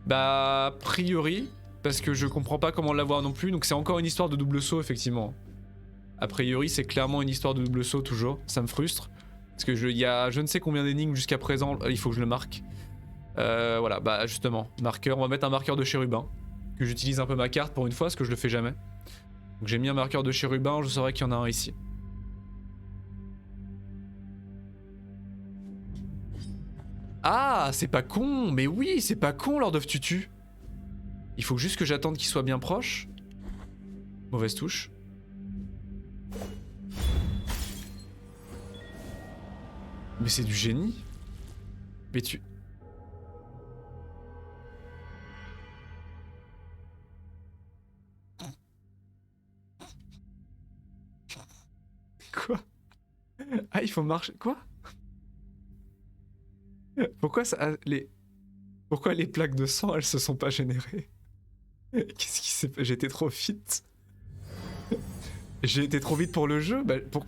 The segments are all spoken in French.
Bah, a priori, parce que je comprends pas comment l'avoir non plus, donc c'est encore une histoire de double saut, effectivement. A priori, c'est clairement une histoire de double saut, toujours. Ça me frustre. Parce que il y a je ne sais combien d'énigmes jusqu'à présent, il faut que je le marque. Voilà, bah justement, marqueur, on va mettre un marqueur de chérubin. Que j'utilise un peu ma carte pour une fois, parce que je le fais jamais. Donc j'ai mis un marqueur de chérubin, je saurais qu'il y en a un ici. Ah, c'est pas con, mais oui, c'est pas con Lord of Tutu. Il faut juste que j'attende qu'il soit bien proche. Mauvaise touche. Mais c'est du génie. Mais tu... Quoi? Ah, il faut marcher... Quoi? Pourquoi ça... Pourquoi les plaques de sang, elles se sont pas générées? Qu'est-ce qui s'est passé? J'ai été trop vite. J'ai été trop vite pour le jeu. Bah, pour...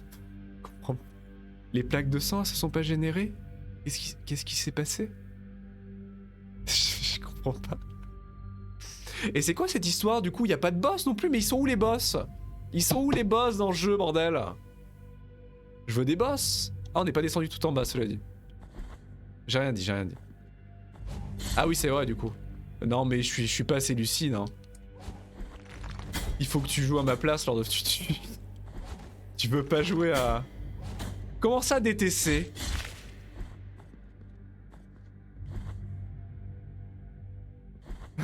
Les plaques de sang, elles se sont pas générées? Qu'est-ce qui s'est passé? Je comprends pas. Et c'est quoi cette histoire du coup? Y a pas de boss non plus, mais ils sont où les boss? Ils sont où les boss dans le jeu, bordel? Je veux des boss. Ah, on n'est pas descendu tout en bas, cela dit. J'ai rien dit, j'ai rien dit. Ah oui, c'est vrai du coup. Non, mais je suis pas assez lucide. Hein. Il faut que tu joues à ma place lors de tu peux pas jouer à... Comment ça DTC?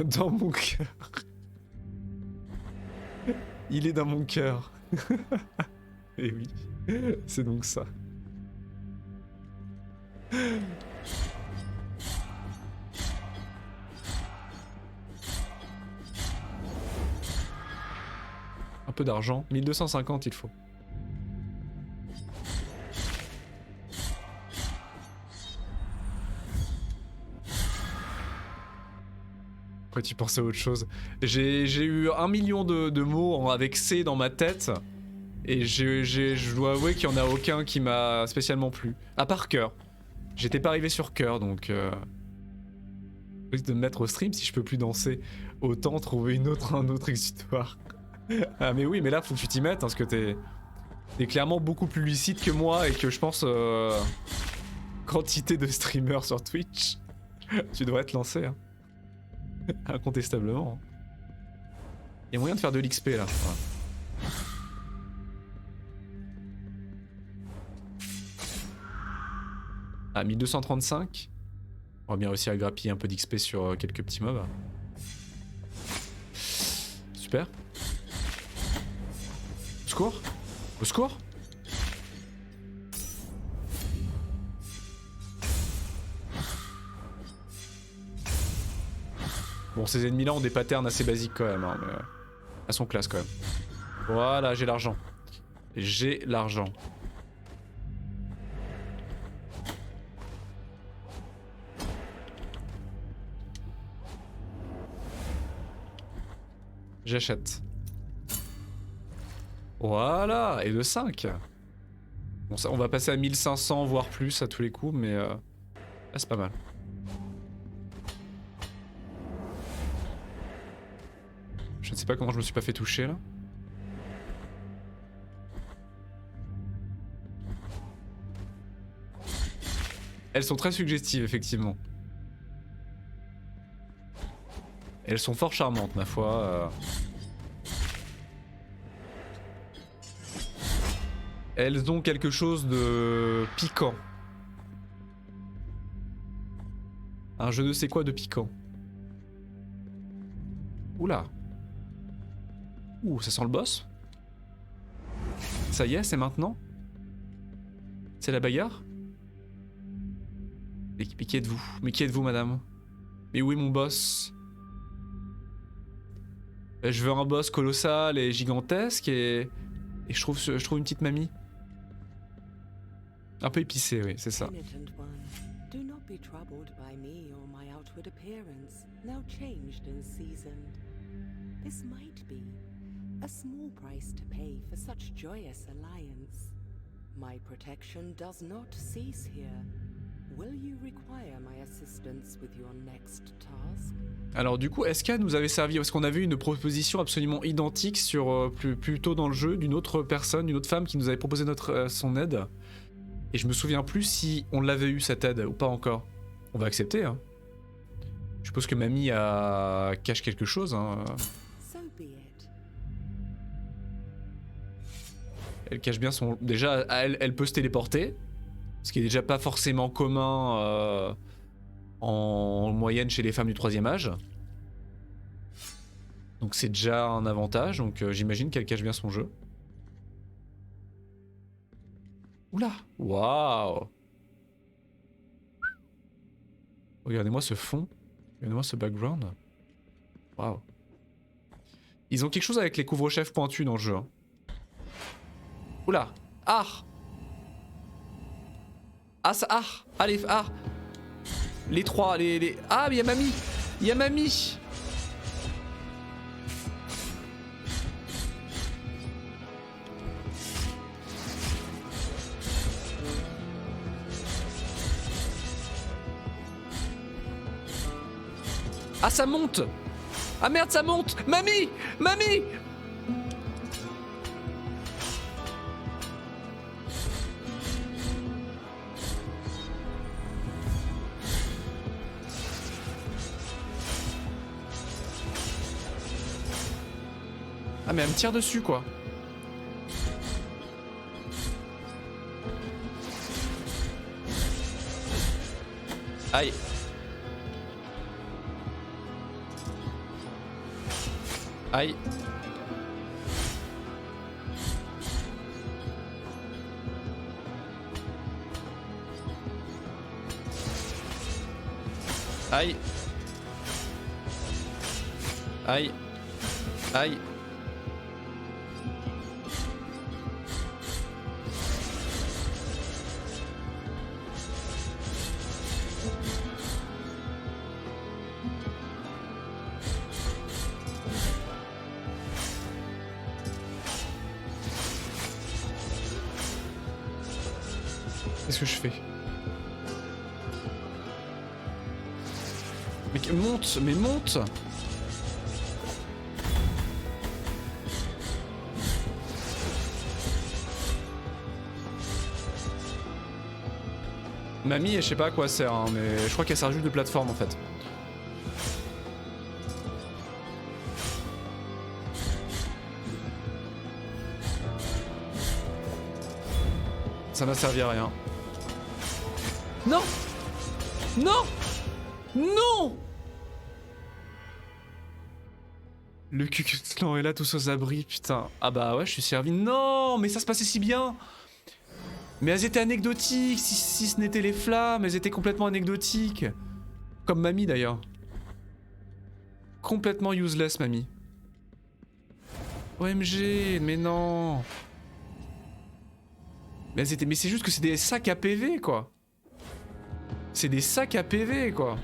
Dans mon cœur. Il est dans mon cœur. Et oui, c'est donc ça. Un peu d'argent, 1250 il faut. Pourquoi tu pensais à autre chose? J'ai eu 1 million de mots avec C dans ma tête. Et je dois avouer qu'il y en a aucun qui m'a spécialement plu. À part cœur. J'étais pas arrivé sur cœur donc... Risque de me mettre au stream si je peux plus danser. Autant trouver un autre exutoire. Ah mais oui, mais là faut que tu t'y mettes hein, parce que t'es clairement beaucoup plus lucide que moi et que je pense quantité de streamers sur Twitch. Tu devrais te lancer hein. Incontestablement. Il y a moyen de faire de l'XP là. Ouais. Ah 1235. On va bien réussir à grappiller un peu d'XP sur quelques petits mobs. Super. Au secours? Au secours? Bon, ces ennemis-là ont des patterns assez basiques quand même, hein, mais elles sont classe quand même. Voilà, j'ai l'argent. J'ai l'argent. J'achète. Voilà, et de 5. Bon, ça, on va passer à 1500 voire plus à tous les coups, mais ah, c'est pas mal. Je ne sais pas comment je me suis pas fait toucher là. Elles sont très suggestives effectivement. Elles sont fort charmantes ma foi. Elles ont quelque chose de piquant. Un je ne sais quoi de piquant. Oula. Ouh, ça sent le boss. Ça y est, c'est maintenant. C'est la bagarre. Mais qui êtes-vous? Mais qui êtes-vous, madame? Mais où est mon boss? Je veux un boss colossal et gigantesque et je trouve une petite mamie. Un peu épicée, oui, c'est ça. Do not be troubled by me or my outward appearance, now changed and seasoned. This might be a small price to pay for such joyous alliance. My protection does not cease here. Will you require my assistance with your next task? Alors du coup, SK nous avait servi, parce qu'on avait une proposition absolument identique sur plus tôt dans le jeu d'une autre personne, d'une autre femme qui nous avait proposé son aide. Et je me souviens plus si on l'avait eu cette aide ou pas encore. On va accepter, hein. Je suppose que Mamie cache quelque chose, hein. So be it. Elle cache bien son... Déjà, elle peut se téléporter, ce qui est déjà pas forcément commun en moyenne chez les femmes du 3e âge. Donc c'est déjà un avantage, donc j'imagine qu'elle cache bien son jeu. Oula! Waouh! Regardez-moi ce fond. Regardez-moi ce background. Waouh. Ils ont quelque chose avec les couvre-chefs pointus dans le jeu. Hein. Oula! Ah! Ah ça... Ah! Allez, ah! Les trois, les... Ah, mais il y a Mamie! Il y a Mamie! Ah, ça monte! Ah merde, ça monte! Mamie! Mamie! Ah mais elle me tire dessus quoi. Aïe. Aïe. Aïe. Aïe. Aïe. Qu'est-ce que je fais? Mais monte, mais monte! Mamie, je sais pas à quoi elle sert, hein, mais je crois qu'elle sert juste de plateforme en fait. Ça n'a servi à rien. Non! Non! Non! Le Cucutlan est là, tous aux abris, putain. Ah bah ouais, je suis servi. Non! Mais ça se passait si bien! Mais elles étaient anecdotiques, si ce n'était les flammes, elles étaient complètement anecdotiques. Comme Mamie d'ailleurs. Complètement useless, Mamie. OMG, mais non! Mais elles étaient... Mais c'est juste que c'est des sacs à PV, quoi. C'est des sacs à PV, quoi.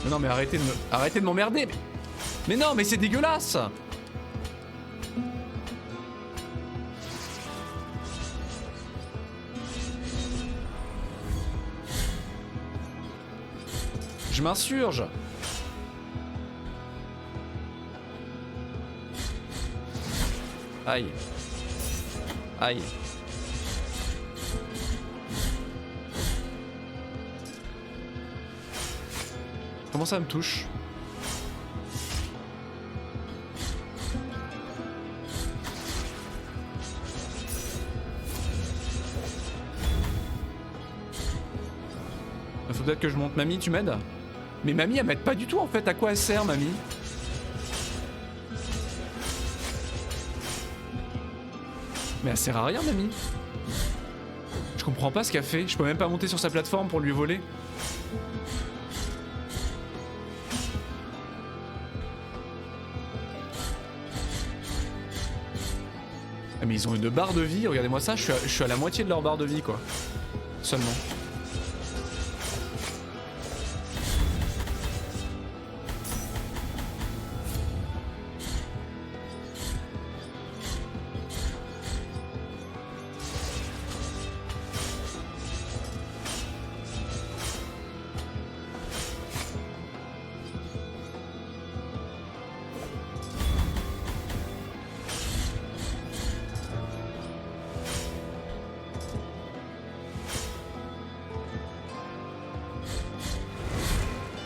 Mais non, mais arrêtez de m'emmerder. Mais non, mais c'est dégueulasse. Je m'insurge. Aïe. Aïe. Comment ça me touche? Il faut peut-être que je monte. Mamie, tu m'aides? Mais Mamie, elle m'aide pas du tout en fait. À quoi elle sert, Mamie? Mais elle sert à rien, Mamie. Je comprends pas ce qu'elle fait. Je peux même pas monter sur sa plateforme pour lui voler. Ah mais ils ont une barre de vie, regardez-moi ça, je suis à la moitié de leur barre de vie quoi. Seulement.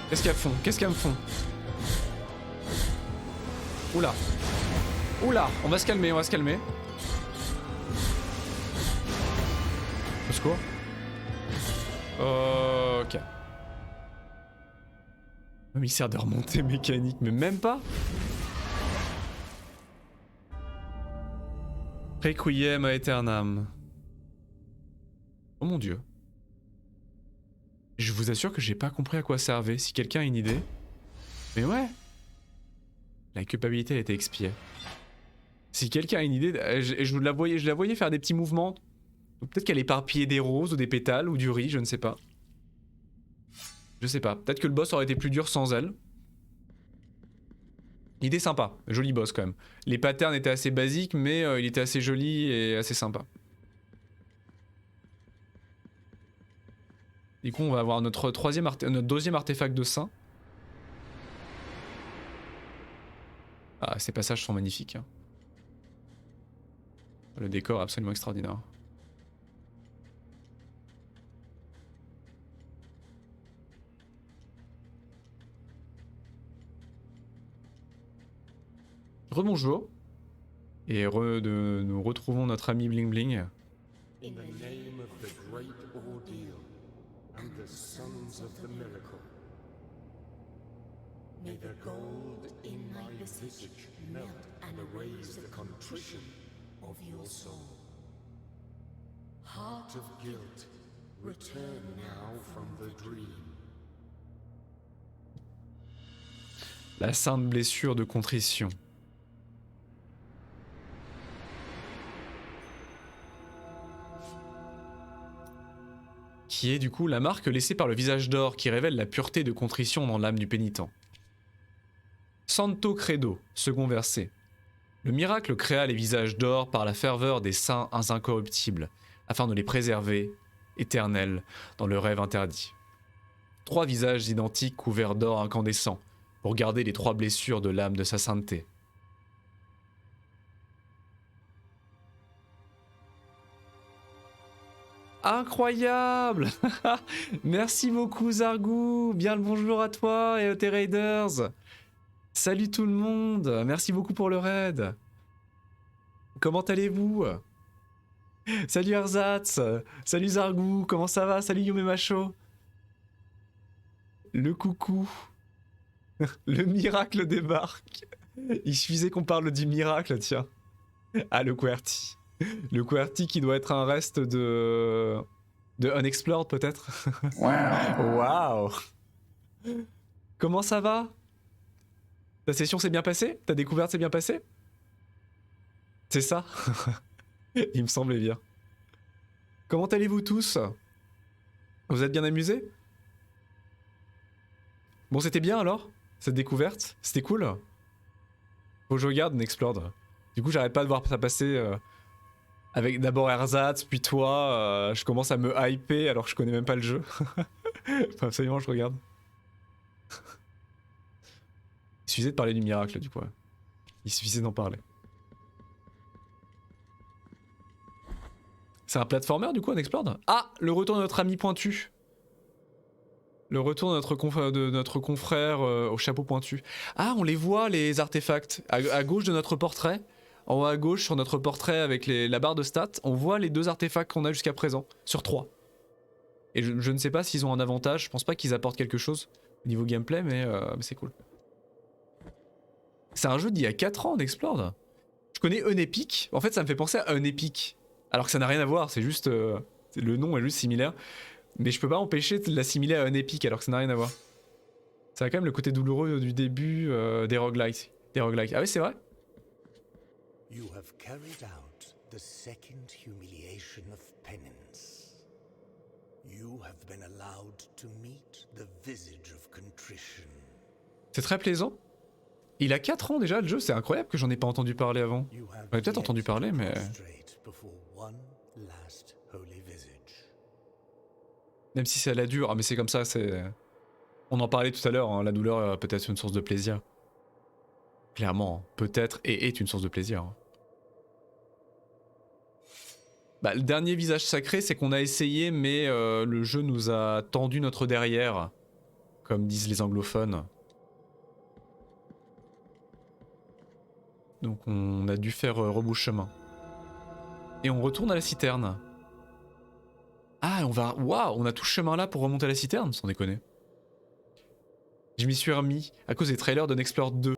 Qu'est-ce qu'elles font? Qu'est-ce qu'elles me font? Oula. Oula, on va se calmer, on va se calmer. Au secours. Ok. Il sert de remontée mécanique, mais même pas. Requiem aeternam. Oh mon dieu. Je vous assure que j'ai pas compris à quoi servait. Si quelqu'un a une idée. Mais ouais. La culpabilité a été expiée. Si quelqu'un a une idée, je la voyais faire des petits mouvements. Peut-être qu'elle éparpillait des roses ou des pétales ou du riz, je ne sais pas. Je sais pas. Peut-être que le boss aurait été plus dur sans elle. Idée sympa. Joli boss quand même. Les patterns étaient assez basiques, mais il était assez joli et assez sympa. Du coup, on va avoir notre deuxième artefact de saint. Ah, ces passages sont magnifiques. Hein. Le décor est absolument extraordinaire. Rebonjour. Et nous retrouvons notre ami Bling Bling. In the name of the great ordeal and the sons of the miracle, may the gold in my visage melt and erase the contrition of your soul. Heart of guilt, return now from the dream. La sainte blessure de contrition. Qui est du coup la marque laissée par le visage d'or qui révèle la pureté de contrition dans l'âme du pénitent. Santo Credo, second verset. Le miracle créa les visages d'or par la ferveur des saints incorruptibles, afin de les préserver, éternels, dans le rêve interdit. 3 visages identiques couverts d'or incandescent, pour garder les 3 blessures de l'âme de sa sainteté. Incroyable. Merci beaucoup Zargou, bien le bonjour à toi et à tes raiders. Salut tout le monde, merci beaucoup pour le raid. Comment allez-vous? Salut Erzatz, salut Zargou, comment ça va? Salut Yume Macho. Le coucou. Le miracle débarque. Il suffisait qu'on parle du miracle, tiens. Ah, le QWERTY. Le QWERTY qui doit être un reste de Unexplored peut-être. Waouh. Comment ça va? Ta session s'est bien passée? Ta découverte s'est bien passée? C'est ça? Il me semblait bien. Comment allez-vous tous? Vous êtes bien amusés? Bon, c'était bien alors? Cette découverte? C'était cool? Faut que je regarde Unexplored. Du coup, j'arrête pas de voir ça passer... Avec d'abord Erzatz, puis toi, je commence à me hyper alors que je connais même pas le jeu. Enfin, absolument, je regarde. Il suffisait de parler du miracle, du coup. Ouais. Il suffisait d'en parler. C'est un platformer, du coup, Unexplored? Ah, le retour de notre ami pointu. Le retour de notre confrère au chapeau pointu. Ah, on les voit, les artefacts. À gauche de notre portrait. En haut à gauche, sur notre portrait avec la barre de stats, on voit les 2 artefacts qu'on a jusqu'à présent, sur 3. Et je ne sais pas s'ils ont un avantage, je pense pas qu'ils apportent quelque chose au niveau gameplay, mais c'est cool. C'est un jeu d'il y a 4 ans d'Explored. Je connais Unepic, en fait ça me fait penser à Unepic, alors que ça n'a rien à voir, c'est juste... le nom est juste similaire. Mais je peux pas empêcher de l'assimiler à Unepic alors que ça n'a rien à voir. Ça a quand même le côté douloureux du début des roguelikes. Ah oui, c'est vrai? You have carried out the second humiliation of penance. You have been allowed to meet the visage of contrition. C'est très plaisant. Il a 4 ans déjà le jeu, c'est incroyable que j'en ai pas entendu parler avant. J'en ai peut-être entendu parler, mais... Même si c'est à la dure, ah mais c'est comme ça, c'est... On en parlait tout à l'heure, hein, la douleur peut être une source de plaisir. Clairement, peut-être et est une source de plaisir. Bah, le dernier visage sacré, c'est qu'on a essayé, mais le jeu nous a tendu notre derrière. comme disent les anglophones. Donc on a dû faire rebrousse chemin. Et on retourne à la citerne. Ah, on va... Waouh, on a tout ce chemin là pour remonter à la citerne, sans déconner. Je m'y suis remis à cause des trailers de Nextplore 2,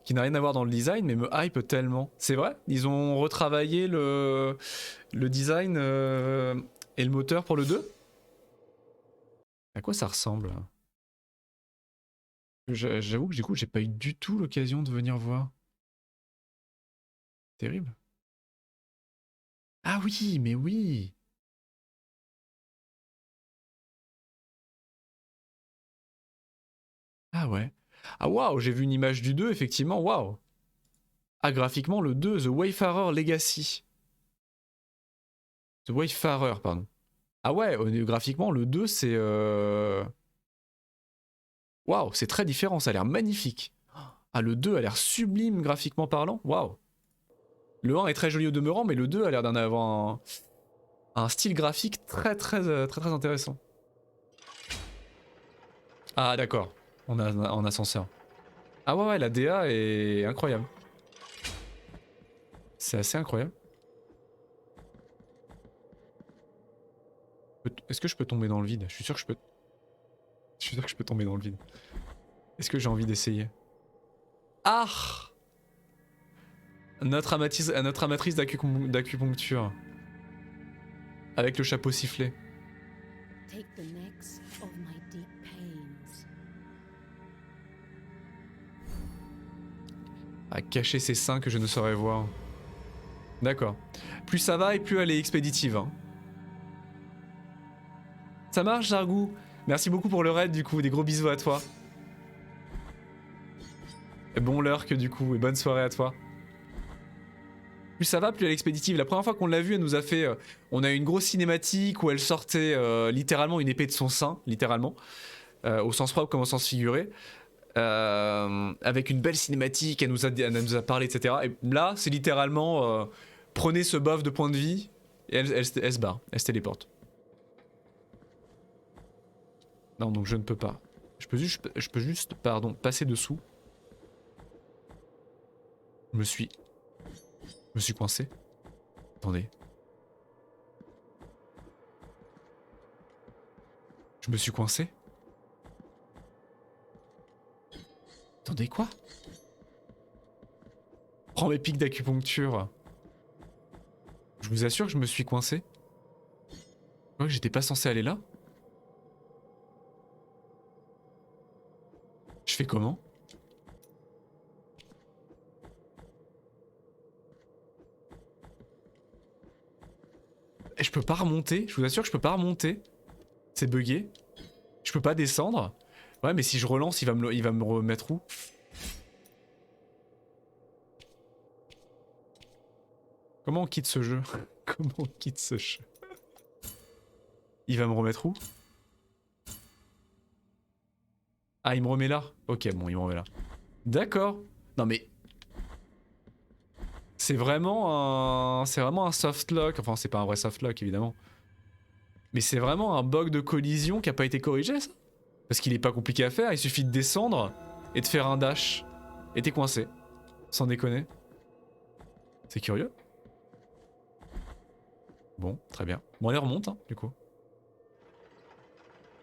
qui n'a rien à voir dans le design, mais me hype tellement. C'est vrai, ils ont retravaillé le design et le moteur pour le 2. À quoi ça ressemble? J'avoue que du coup, j'ai pas eu du tout l'occasion de venir voir. Terrible. Ah oui, mais oui! Ah ouais. Ah waouh, j'ai vu une image du 2, effectivement, waouh. Ah, graphiquement, le 2, The Wayfarer Legacy. The Wayfarer, pardon. Ah ouais, graphiquement, le 2, c'est... Waouh, c'est très différent, ça a l'air magnifique. Ah, le 2 a l'air sublime graphiquement parlant, waouh. Le 1 est très joli au demeurant, mais le 2 a l'air d'en avoir un style graphique très intéressant. Ah d'accord, on a en ascenseur. Ah ouais, la DA est incroyable. C'est assez incroyable. Est-ce que je peux tomber dans le vide? Je suis sûr que je peux... Je suis sûr que je peux tomber dans le vide. Est-ce que j'ai envie d'essayer? Ah! Notre amatrice d'acupuncture. Avec le chapeau sifflé. Take the necks of my deep pains. À cacher ses seins que je ne saurais voir. D'accord. Plus ça va et plus elle est expéditive. Hein. Ça marche, Jargou. Merci beaucoup pour le raid du coup. Des gros bisous à toi. Et bon lurk du coup. Et bonne soirée à toi. Plus ça va, plus elle est expéditive. La première fois qu'on l'a vue, elle nous a fait... on a eu une grosse cinématique où elle sortait littéralement une épée de son sein. Littéralement. Au sens propre comme au sens figuré. Avec une belle cinématique, elle nous a parlé, etc. Et là, c'est littéralement... prenez ce buff de points de vie. Et elle se barre. Elle se téléporte. Non, donc je ne peux pas. Je peux juste, pardon, passer dessous. Je me suis coincé. Attendez. Je me suis coincé. Attendez, quoi? Prends mes pics d'acupuncture. Je vous assure que je me suis coincé. Je crois que j'étais pas censé aller là. Je fais comment? Et je peux pas remonter, je vous assure que je peux pas remonter. C'est bugué. Je peux pas descendre. Ouais, mais si je relance, il va me remettre où? Comment on quitte ce jeu? Comment on quitte ce jeu? Il va me remettre où? Ah, il me remet là? Ok, bon, il me remet là. D'accord. Non mais... C'est vraiment un soft lock. Enfin, c'est pas un vrai soft lock, évidemment. Mais c'est vraiment un bug de collision qui a pas été corrigé, ça? Parce qu'il est pas compliqué à faire, il suffit de descendre et de faire un dash. Et t'es coincé. Sans déconner. C'est curieux. Bon, très bien. Bon, allez, remonte, hein, du coup.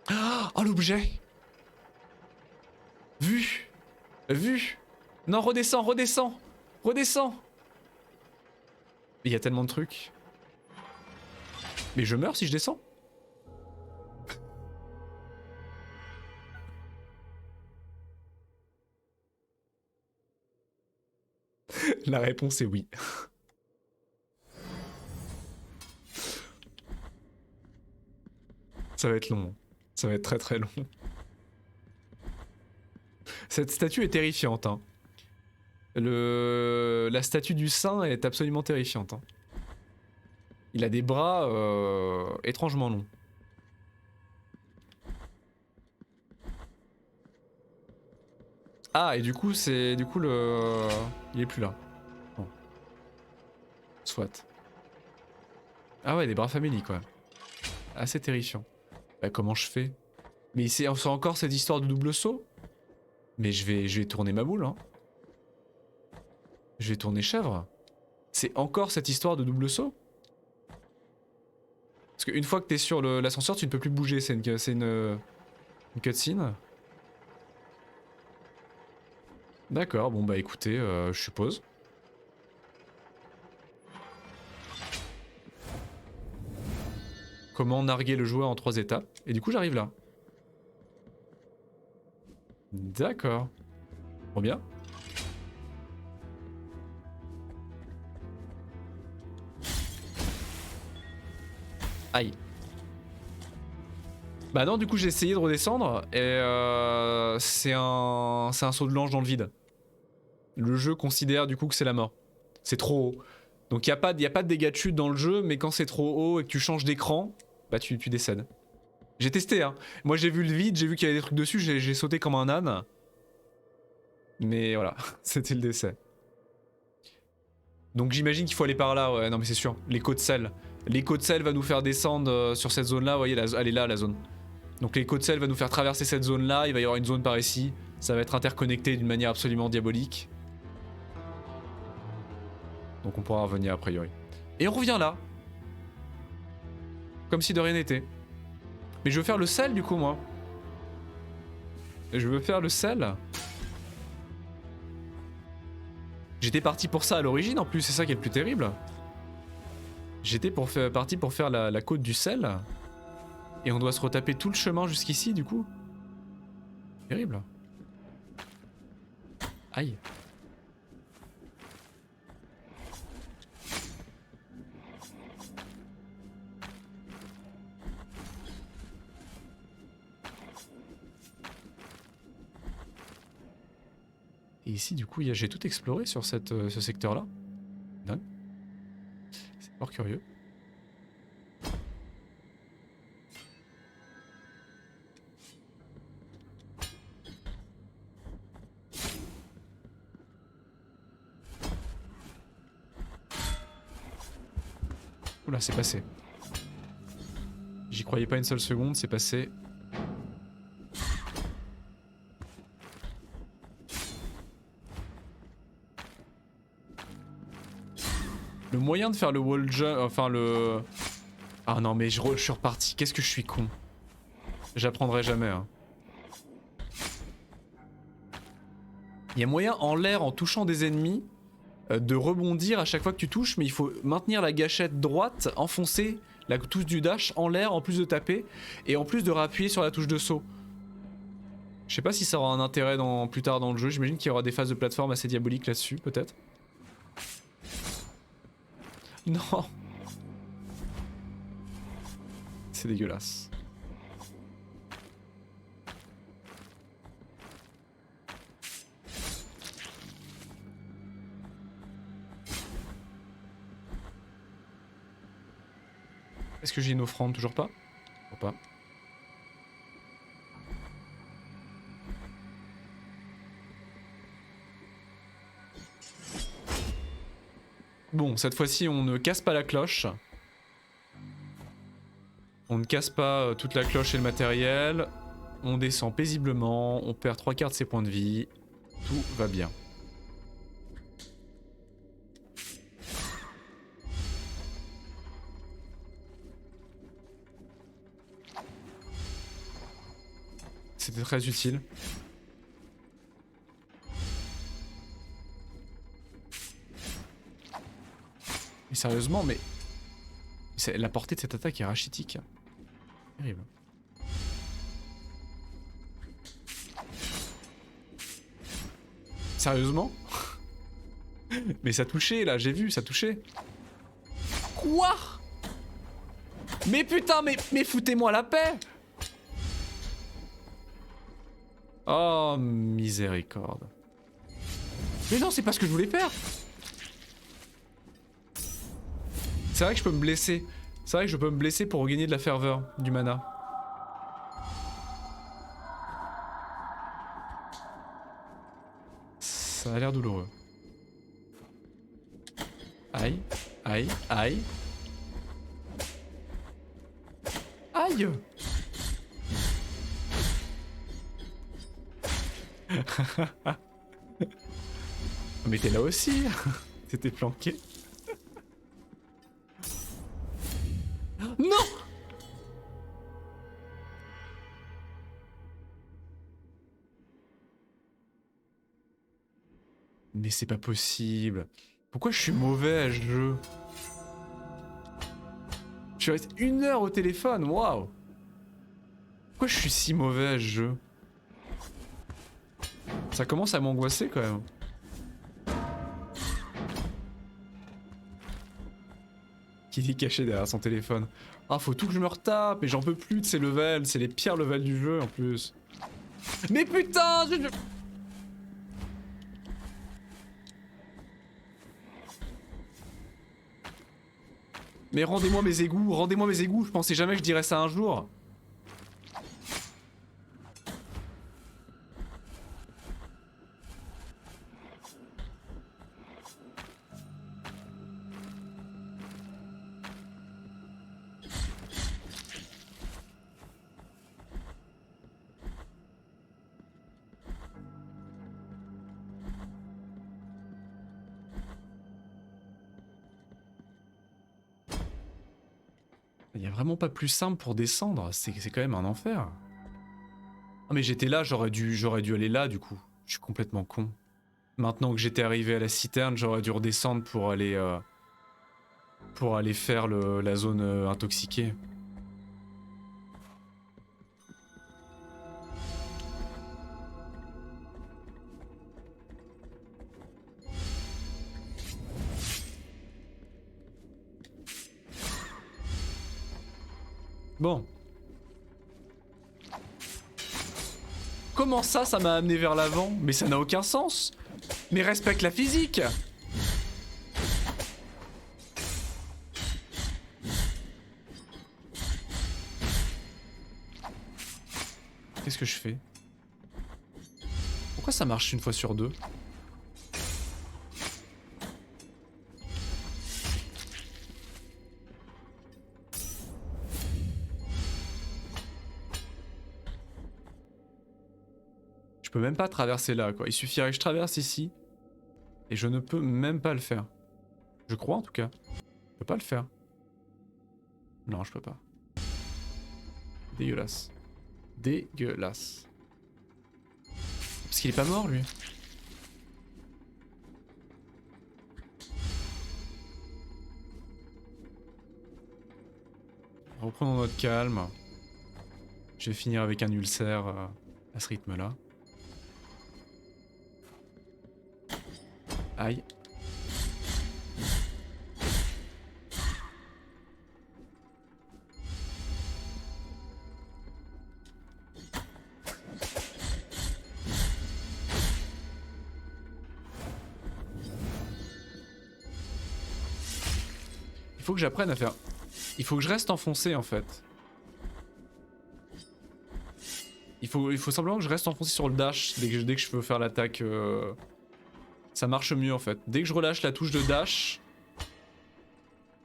Oh, l'objet! Vu! Vu! Non, redescends, redescends! Redescends! Il y a tellement de trucs. Mais je meurs si je descends? La réponse est oui. Ça va être long. Ça va être très long. Cette statue est terrifiante. Hein. La statue du saint est absolument terrifiante. Hein. Il a des bras étrangement longs. Ah, et du coup, c'est... Du coup, le... Il est plus là. Bon. Soit. Ah ouais, des bras familiers, quoi. Assez terrifiant. Bah, comment je fais? Mais c'est encore cette histoire de double saut. Mais je vais tourner ma boule, hein. Je vais tourner chèvre. C'est encore cette histoire de double saut. Parce qu'une fois que t'es sur l'ascenseur, tu ne peux plus bouger. C'est une cutscene. D'accord, bon bah écoutez, je suppose. Comment narguer le joueur en 3 étapes. Et du coup j'arrive là. D'accord. Trop bien. Aïe. Bah non, du coup j'ai essayé de redescendre et c'est un saut de l'ange dans le vide. Le jeu considère du coup que c'est la mort. C'est trop haut. Donc y a pas de dégâts de chute dans le jeu, mais quand c'est trop haut et que tu changes d'écran, bah tu décèdes. J'ai testé hein. Moi j'ai vu le vide, j'ai vu qu'il y avait des trucs dessus, j'ai sauté comme un âne. Mais voilà, c'était le décès. Donc j'imagine qu'il faut aller par là, ouais, non mais c'est sûr. L'écho de sel. L'écho de sel va nous faire descendre sur cette zone là, vous voyez, elle est là la zone. Donc l'écho de sel va nous faire traverser cette zone là, il va y avoir une zone par ici. Ça va être interconnecté d'une manière absolument diabolique. Donc on pourra revenir a priori. Et on revient là. Comme si de rien n'était. Mais je veux faire le sel du coup moi. Je veux faire le sel. J'étais parti pour ça à l'origine en plus, c'est ça qui est le plus terrible. J'étais parti pour faire la côte du sel. Et on doit se retaper tout le chemin jusqu'ici du coup. Terrible. Aïe. Et ici du coup j'ai tout exploré sur ce secteur là. Dingue. C'est fort curieux. Oula, c'est passé. J'y croyais pas une seule seconde, c'est passé. Le moyen de faire le wall jump, enfin le... Ah non mais je suis reparti, qu'est-ce que je suis con. J'apprendrai jamais hein. Il y a moyen en l'air en touchant des ennemis de rebondir à chaque fois que tu touches, mais il faut maintenir la gâchette droite, enfoncer la touche du dash en l'air en plus de taper et en plus de réappuyer sur la touche de saut. Je sais pas si ça aura un intérêt plus tard dans le jeu, j'imagine qu'il y aura des phases de plateforme assez diaboliques là-dessus peut-être. Non. C'est dégueulasse. Est-ce que j'ai une offrande? Toujours pas? Toujours pas. Bon, cette fois-ci, on ne casse pas la cloche. On ne casse pas toute la cloche et le matériel. On descend paisiblement. On perd 3/4 de ses points de vie. Tout va bien. C'était très utile. Mais sérieusement, mais... La portée de cette attaque est rachitique. Terrible. Sérieusement? Mais ça touchait là, j'ai vu, ça touchait. Quoi? Mais putain, mais foutez-moi la paix! Oh, miséricorde. Mais non, c'est pas ce que je voulais faire! C'est vrai que je peux me blesser. C'est vrai que je peux me blesser pour regagner de la ferveur, du mana. Ça a l'air douloureux. Aïe, aïe, aïe. Aïe! Mais t'es là aussi. T'étais planqué. Non! Mais c'est pas possible. Pourquoi je suis mauvais à ce jeu? Je suis resté 1 heure au téléphone, waouh! Pourquoi je suis si mauvais à ce jeu? Ça commence à m'angoisser quand même. Qui est caché derrière son téléphone? Ah, faut tout que je me retape, et j'en peux plus de ces levels, c'est les pires levels du jeu en plus. Mais putain, Mais rendez-moi mes égouts, je pensais jamais que je dirais ça un jour. Il y a vraiment pas plus simple pour descendre, c'est quand même un enfer. Ah mais j'étais là, j'aurais dû aller là du coup. Je suis complètement con. Maintenant que j'étais arrivé à la citerne, j'aurais dû redescendre pour aller faire la zone intoxiquée. Bon. Comment ça m'a amené vers l'avant? Mais ça n'a aucun sens. Mais respecte la physique. Qu'est-ce que je fais? Pourquoi ça marche 1 fois sur 2? Je peux même pas traverser là, quoi. Il suffirait que je traverse ici. Et je ne peux même pas le faire. Je crois en tout cas. Je peux pas le faire. Non, je peux pas. Dégueulasse. Dégueulasse. Parce qu'il est pas mort, lui. Reprenons notre calme. Je vais finir avec un ulcère à ce rythme-là. Aïe. Il faut que j'apprenne à faire... Il faut que je reste enfoncé en fait. Il faut simplement que je reste enfoncé sur le dash dès que je veux faire l'attaque. Ça marche mieux en fait. Dès que je relâche la touche de dash,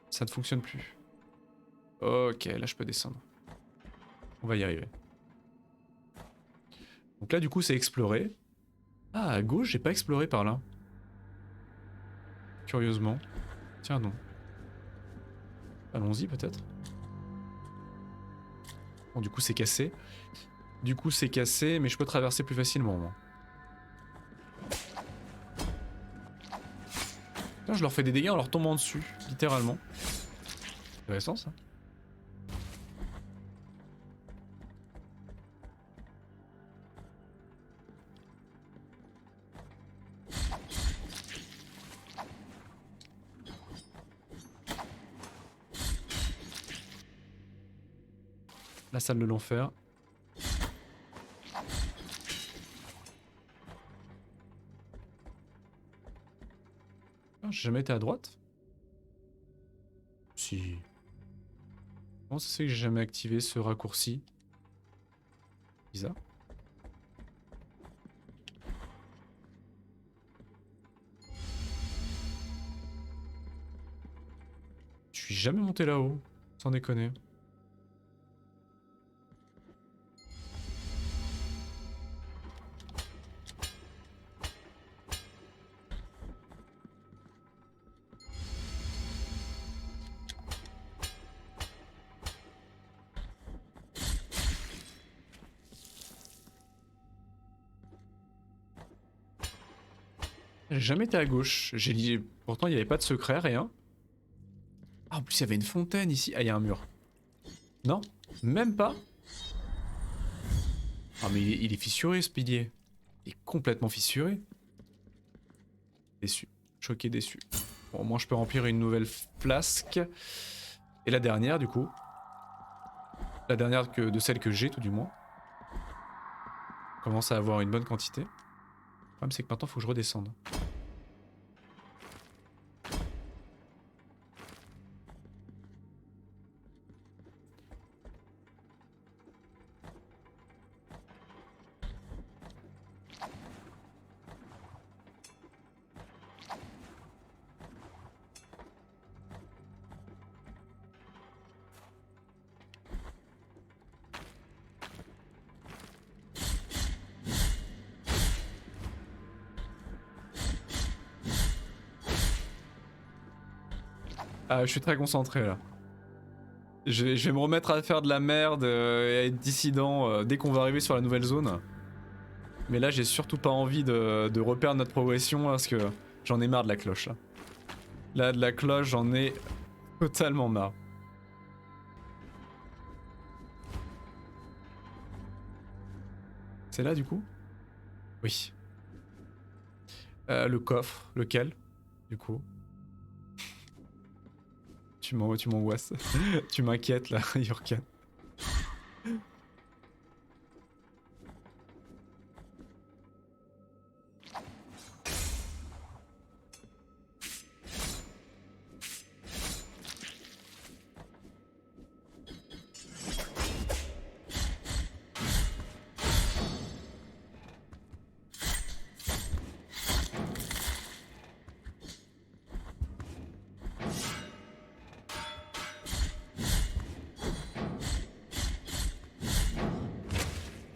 ça ne fonctionne plus. Ok, là je peux descendre. On va y arriver. Donc là du coup c'est explorer. Ah, à gauche j'ai pas exploré par là. Curieusement. Tiens non. Allons-y peut-être. Bon du coup c'est cassé. Du coup c'est cassé mais je peux traverser plus facilement moi. Putain, je leur fais des dégâts en leur tombant dessus, littéralement. Intéressant ça. La salle de l'enfer. Ah, j'ai jamais été à droite? Si. Comment ça se fait que j'ai jamais activé ce raccourci? Bizarre. Je suis jamais monté là-haut, sans déconner. J'ai jamais été à gauche. J'ai dit... Pourtant, il n'y avait pas de secret, rien. Ah, en plus, il y avait une fontaine ici. Ah, il y a un mur. Non, même pas. Ah, mais il est fissuré, ce pilier. Il est complètement fissuré. Déçu. Choqué, déçu. Bon, au moins, je peux remplir une nouvelle flasque. Et la dernière, du coup. La dernière de celle que j'ai, tout du moins. Commence à avoir une bonne quantité. Le problème, c'est que maintenant, il faut que je redescende. Ah, je suis très concentré là. Je vais me remettre à faire de la merde et à être dissident dès qu'on va arriver sur la nouvelle zone. Mais là, j'ai surtout pas envie de reperdre notre progression là, parce que j'en ai marre de la cloche là. Là, de la cloche, j'en ai totalement marre. C'est là du coup? Oui. Le coffre, lequel? Du coup. Tu m'angoisses. Tu m'inquiètes là, Yurkan.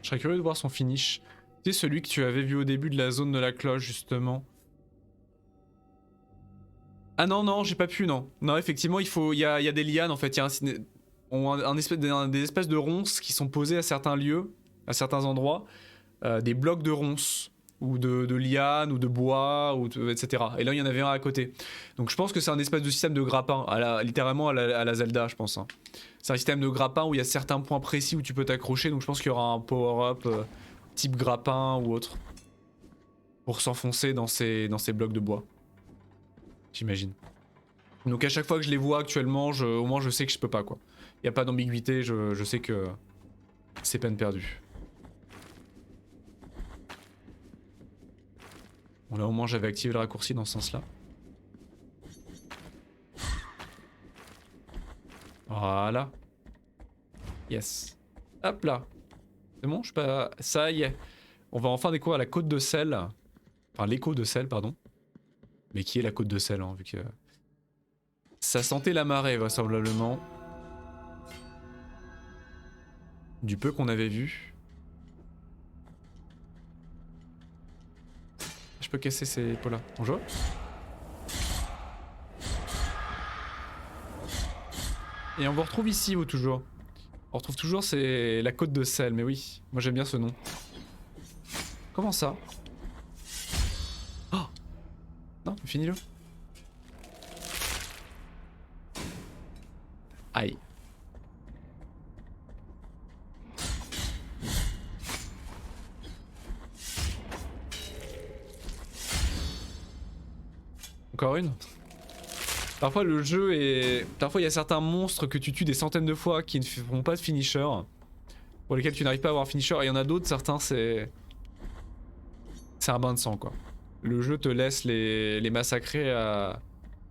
Je serais curieux de voir son finish. C'est celui que tu avais vu au début de la zone de la cloche, justement. Ah non, non, j'ai pas pu, non. Non, effectivement, il y a des lianes, en fait. Il y a des espèces de ronces qui sont posées à certains lieux, à certains endroits. Des blocs de ronces, ou de lianes, ou de bois, etc. Et là, il y en avait un à côté. Donc je pense que c'est un espèce de système de grappin, littéralement à la Zelda, je pense. Hein. C'est un système de grappin où il y a certains points précis où tu peux t'accrocher, donc je pense qu'il y aura un power-up type grappin ou autre. Pour s'enfoncer dans ces blocs de bois. J'imagine. Donc à chaque fois que je les vois actuellement, au moins je sais que je peux pas quoi. Il n'y a pas d'ambiguïté, je sais que c'est peine perdue. Bon là au moins j'avais activé le raccourci dans ce sens-là. Voilà. Yes. Hop là. C'est bon, je suis pas... Ça y est. On va enfin découvrir la côte de sel. Enfin l'écho de sel, pardon. Mais qui est la côte de sel, hein, vu que... Ça sentait la marée, vraisemblablement. Du peu qu'on avait vu. Je peux casser ces pots-là. Bonjour. Et on vous retrouve ici, vous, toujours. On retrouve toujours, c'est la côte de sel, mais oui. Moi, j'aime bien ce nom. Comment ça? Oh! Non, finis-le. Aïe. Encore une? Parfois le jeu est... Parfois il y a certains monstres que tu tues des centaines de fois qui ne font pas de finisher. Pour lesquels tu n'arrives pas à avoir un finisher. Et il y en a d'autres, certains c'est... C'est un bain de sang quoi. Le jeu te laisse les massacrer à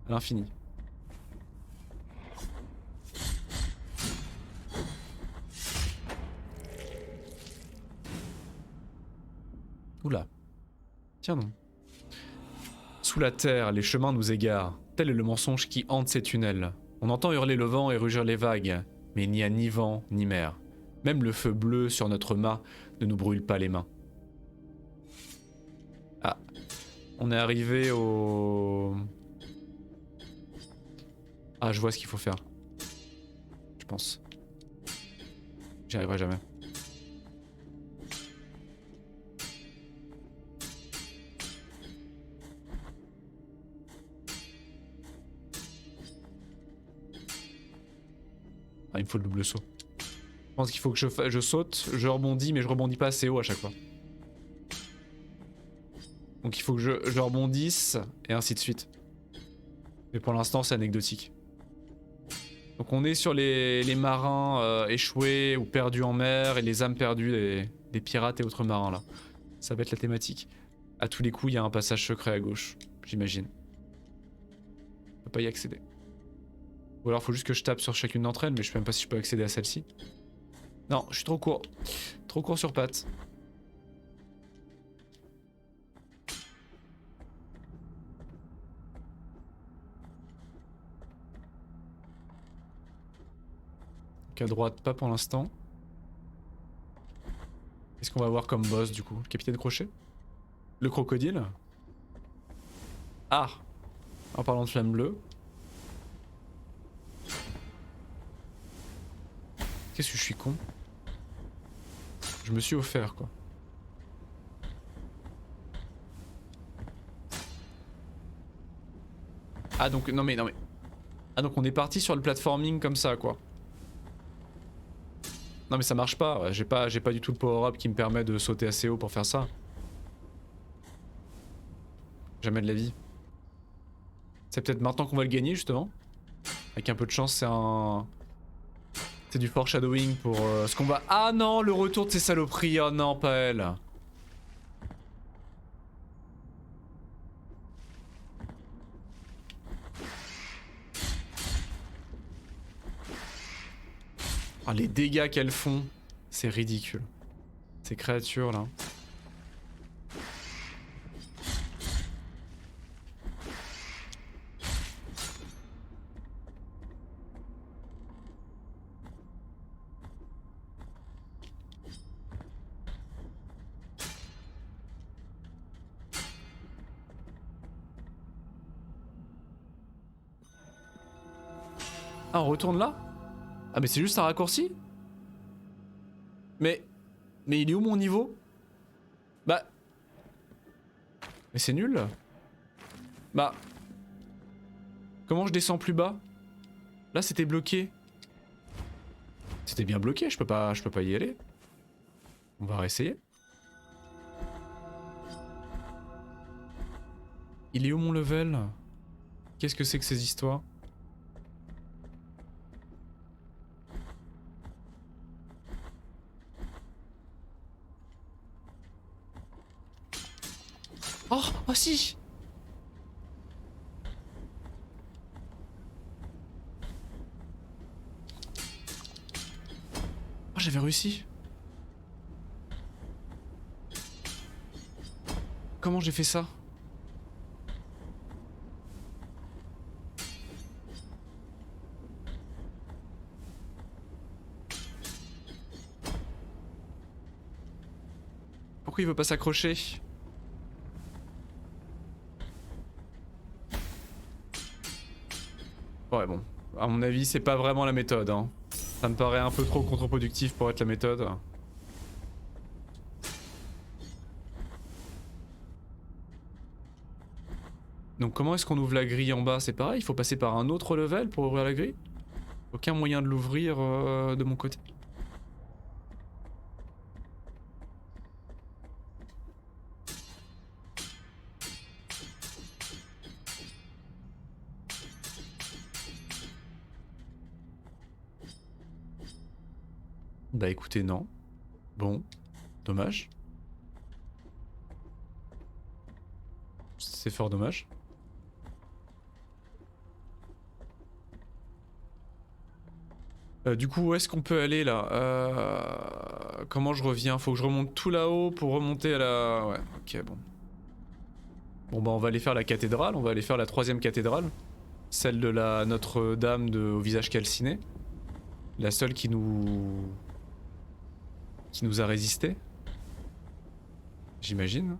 l'infini. Oula. Tiens non. Sous la terre, les chemins nous égarent. Tel est le mensonge qui hante ces tunnels. On entend hurler le vent et rugir les vagues, mais il n'y a ni vent ni mer. Même le feu bleu sur notre mât ne nous brûle pas les mains. Ah. On est arrivé au... Ah, je vois ce qu'il faut faire. Je pense. J'y arriverai jamais. il me faut le double saut. Je pense qu'il faut que je saute, je rebondis, mais je rebondis pas assez haut à chaque fois. Donc il faut que je rebondisse, et ainsi de suite. Mais pour l'instant, c'est anecdotique. Donc on est sur les marins échoués ou perdus en mer, et les âmes perdues des pirates et autres marins là. Ça va être la thématique. À tous les coups, il y a un passage secret à gauche, j'imagine. On peut pas y accéder. Ou alors faut juste que je tape sur chacune d'entre elles, mais je sais même pas si je peux accéder à celle-ci. Non, je suis trop court. Trop court sur pattes. Donc à droite, pas pour l'instant. Qu'est-ce qu'on va avoir comme boss du coup? Le capitaine Crochet? Le crocodile? Ah! En parlant de flamme bleue. Qu'est-ce que je suis con? Je me suis offert quoi. Ah donc non mais. Ah donc on est parti sur le platforming comme ça quoi. Non mais ça marche pas, j'ai pas du tout le power up qui me permet de sauter assez haut pour faire ça. Jamais de la vie. C'est peut-être maintenant qu'on va le gagner justement. Avec un peu de chance, c'est du foreshadowing pour ce qu'on va... Ah non, le retour de ces saloperies, oh non, pas elle. Ah, les dégâts qu'elles font, c'est ridicule. Ces créatures là. Ah, on retourne là? Ah mais c'est juste un raccourci? Mais il est où mon niveau? Bah... Mais c'est nul. Bah... Comment je descends plus bas? Là c'était bloqué. C'était bien bloqué, je peux pas y aller. On va réessayer. Il est où mon level? Qu'est-ce que c'est que ces histoires? Oh, oh si! Oh, j'avais réussi. Comment j'ai fait ça? Pourquoi il veut pas s'accrocher? Ouais bon, à mon avis c'est pas vraiment la méthode hein. Ça me paraît un peu trop contre-productif pour être la méthode. Donc comment est-ce qu'on ouvre la grille en bas? C'est pareil, il faut passer par un autre level pour ouvrir la grille? Aucun moyen de l'ouvrir de mon côté. Bah écoutez non. Bon, dommage. C'est fort dommage. Du coup, où est-ce qu'on peut aller là? Comment je reviens? Faut que je remonte tout là-haut pour remonter à la... Ouais, ok, bon. Bon bah on va aller faire la cathédrale, on va aller faire la 3e cathédrale. Celle de la Notre-Dame au visage calciné. La seule qui nous a résisté. J'imagine.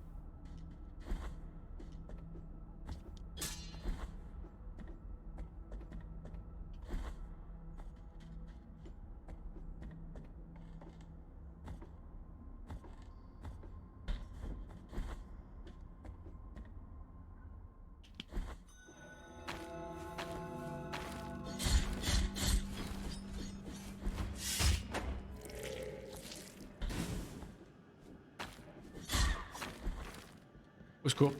Au secours.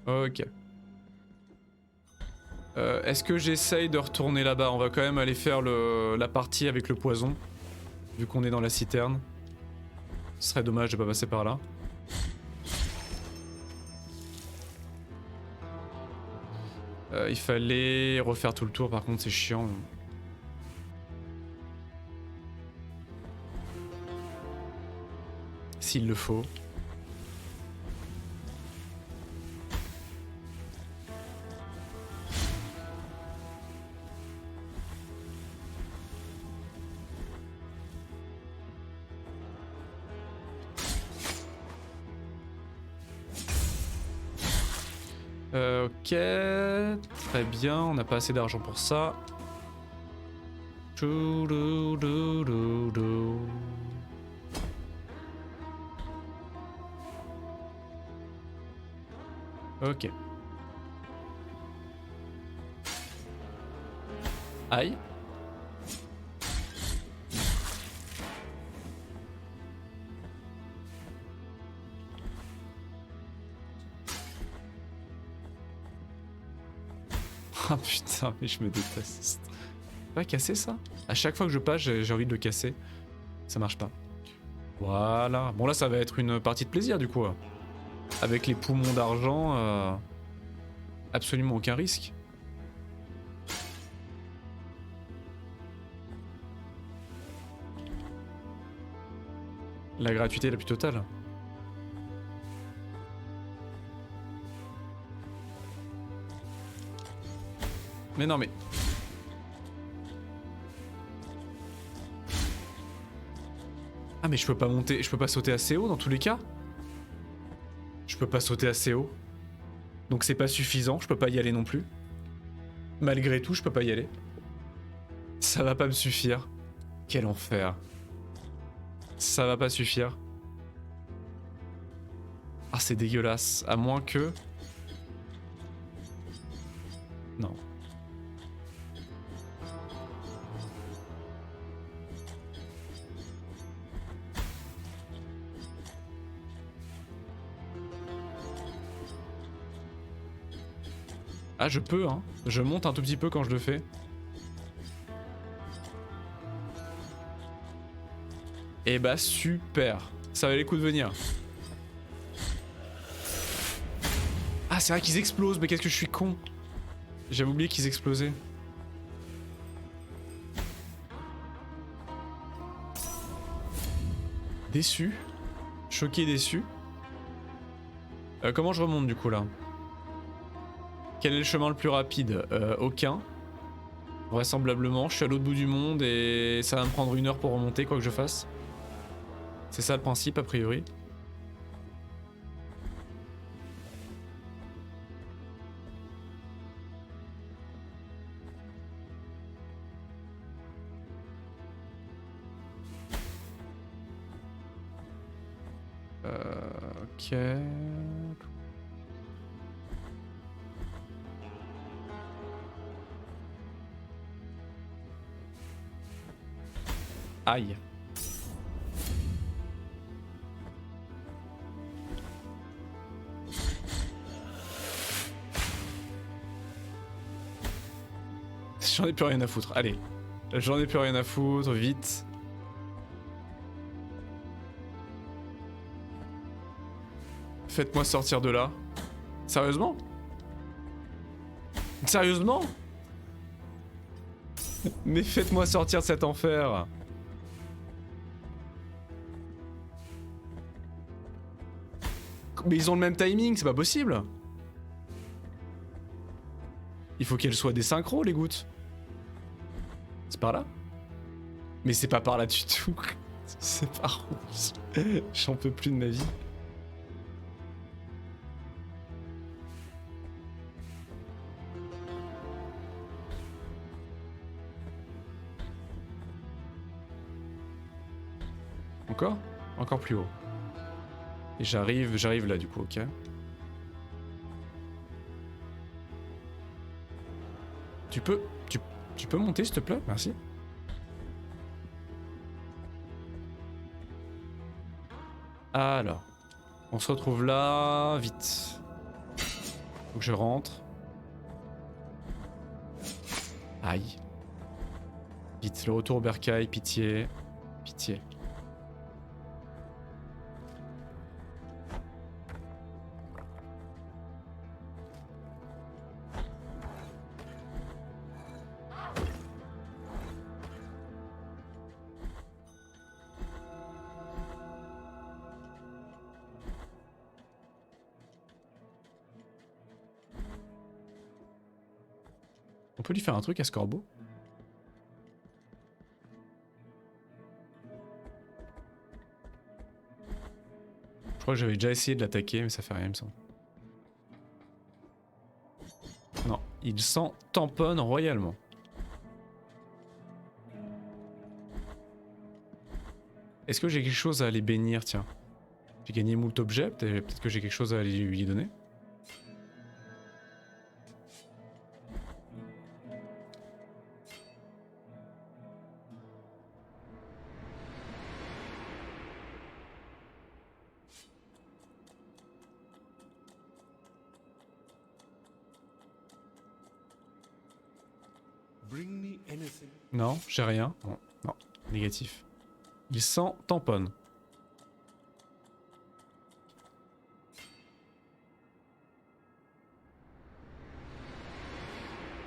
Ok. Est-ce que j'essaye de retourner là-bas? On va quand même aller faire la partie avec le poison. Vu qu'on est dans la citerne. Ce serait dommage de pas passer par là. Il fallait refaire tout le tour, par contre c'est chiant. S'il le faut. Ok, très bien, on n'a pas assez d'argent pour ça. Ok. Aïe. Ah putain, mais je me déteste. Pas casser ça? À chaque fois que je passe, j'ai envie de le casser. Ça marche pas. Voilà. Bon là, ça va être une partie de plaisir du coup. Avec les poumons d'argent, absolument aucun risque. La gratuité la plus totale. Mais non mais... Ah mais je peux pas monter, je peux pas sauter assez haut dans tous les cas? Je peux pas sauter assez haut. Donc c'est pas suffisant, je peux pas y aller non plus. Malgré tout, je peux pas y aller. Ça va pas me suffire. Quel enfer. Ça va pas suffire. Ah c'est dégueulasse, à moins que... Non. Ah je peux hein, je monte un tout petit peu quand je le fais. Et bah super, ça valait le coup de venir. Ah c'est vrai qu'ils explosent, mais qu'est-ce que je suis con. J'avais oublié qu'ils explosaient. Déçu. Choqué, déçu. Comment je remonte du coup là? Quel est le chemin le plus rapide? Aucun. Vraisemblablement, je suis à l'autre bout du monde et ça va me prendre 1 heure pour remonter quoi que je fasse. C'est ça le principe a priori. Ok. Aïe. J'en ai plus rien à foutre, allez. J'en ai plus rien à foutre, vite. Faites-moi sortir de là. Sérieusement? Sérieusement? Mais faites-moi sortir de cet enfer. Mais ils ont le même timing, c'est pas possible. Il faut qu'elles soient des synchros les gouttes. C'est par là? Mais c'est pas par là du tout. C'est par où? J'en peux plus de ma vie. Encore? Encore plus haut. Et j'arrive là du coup, ok. Tu peux monter s'il te plaît? Merci. Alors. On se retrouve là, vite. Faut que je rentre. Aïe. Vite, le retour au bercail, pitié. Pitié. On peut lui faire un truc à ce corbeau? Je crois que j'avais déjà essayé de l'attaquer, mais ça fait rien, il me semble. Non, il s'en tamponne royalement. Est-ce que j'ai quelque chose à aller bénir, tiens? J'ai gagné moult objets, peut-être que j'ai quelque chose à aller lui donner. Bring me anything. Non, j'ai rien. Non, non, négatif. Il s'en tamponne.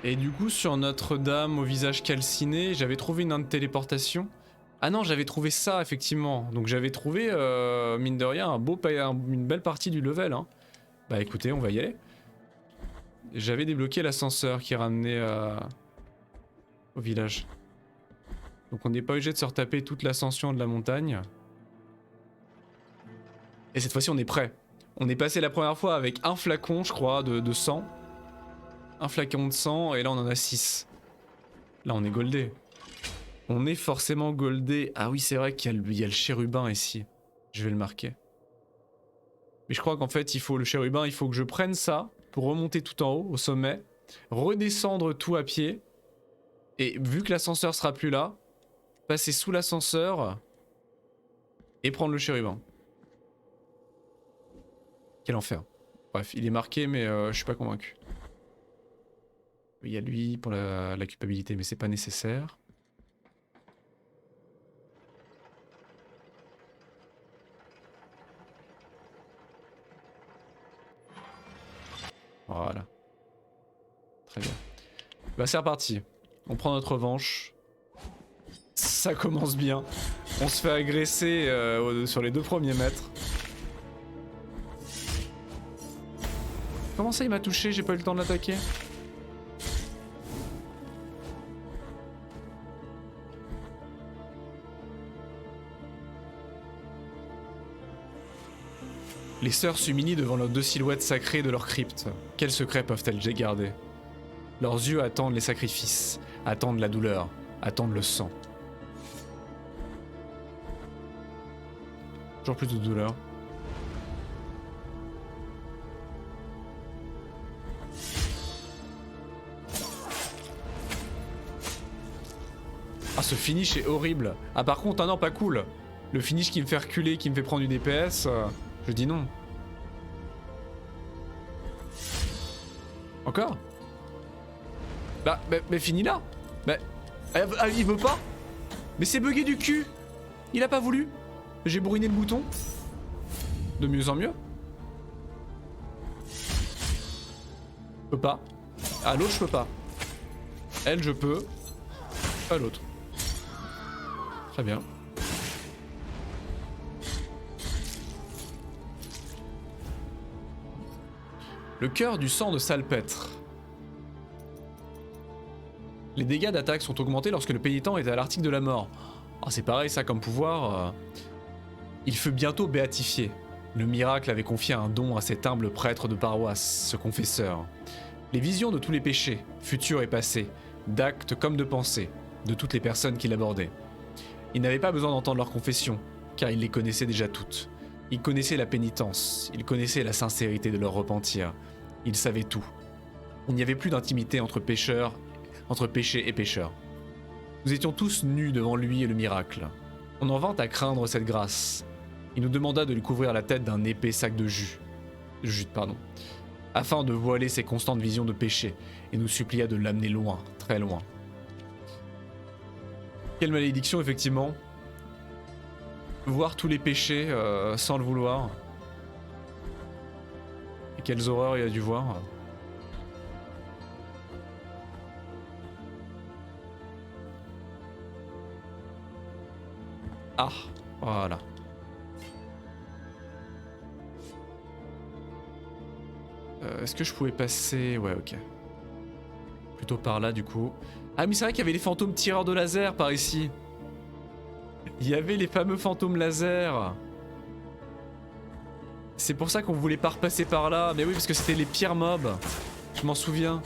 Et du coup, sur Notre-Dame au visage calciné, j'avais trouvé une arme de téléportation. Ah non, j'avais trouvé ça, effectivement. Donc j'avais trouvé, mine de rien, une belle partie du level. Hein. Bah écoutez, on va y aller. J'avais débloqué l'ascenseur qui ramenait au village. Donc on n'est pas obligé de se retaper toute l'ascension de la montagne. Et cette fois-ci, on est prêt. On est passé la première fois avec un flacon, je crois, de sang. Un flacon de sang, et là on en a 6. Là on est goldé. On est forcément goldé. Ah oui, c'est vrai qu'il y a le chérubin ici. Je vais le marquer. Mais je crois qu'en fait, le chérubin, il faut que je prenne ça pour remonter tout en haut, au sommet, redescendre tout à pied. Et vu que l'ascenseur sera plus là, passer sous l'ascenseur et prendre le chérubin. Quel enfer. Bref, il est marqué, mais je suis pas convaincu. Il y a lui pour la culpabilité, mais c'est pas nécessaire. Voilà. Très bien. Bah c'est reparti. On prend notre revanche. Ça commence bien. On se fait agresser sur les 2 premiers mètres. Comment ça il m'a touché? J'ai pas eu le temps de l'attaquer. Les sœurs s'humilient devant leurs 2 silhouettes sacrées de leur crypte. Quels secrets peuvent-elles garder? Leurs yeux attendent les sacrifices, attendent la douleur, attendent le sang. Toujours plus de douleur. Ah, ce finish est horrible. Ah par contre, ah non, pas cool. Le finish qui me fait reculer, qui me fait prendre du DPS, je dis non. Encore? Bah, mais fini là. Bah, il veut pas. Mais c'est bugué du cul. Il a pas voulu. J'ai bourriné le bouton. De mieux en mieux. Je peux pas. Ah, l'autre je peux pas. Elle je peux. Pas l'autre. Très bien. Le cœur du sang de salpêtre. Les dégâts d'attaque sont augmentés lorsque le pénitent est à l'article de la mort. Oh, c'est pareil ça comme pouvoir. Il fut bientôt béatifié. Le miracle avait confié un don à cet humble prêtre de paroisse, ce confesseur. Les visions de tous les péchés, futurs et passés, d'actes comme de pensées, de toutes les personnes qu'il abordait. Il n'avait pas besoin d'entendre leurs confessions, car il les connaissait déjà toutes. Il connaissait la pénitence, il connaissait la sincérité de leur repentir. Il savait tout. Il n'y avait plus d'intimité entre péché et pécheur. Nous étions tous nus devant lui et le miracle. On en vint à craindre cette grâce. Il nous demanda de lui couvrir la tête d'un épais sac de jute, afin de voiler ses constantes visions de péché, et nous supplia de l'amener loin, très loin. Quelle malédiction, effectivement. Voir tous les péchés sans le vouloir. Et quelles horreurs il a dû voir. Ah, voilà. Est-ce que je pouvais passer... Ouais, ok. Plutôt par là, du coup. Ah, mais c'est vrai qu'il y avait les fantômes tireurs de laser par ici. Il y avait les fameux fantômes laser. C'est pour ça qu'on voulait pas repasser par là. Mais oui, parce que c'était les pires mobs. Je m'en souviens.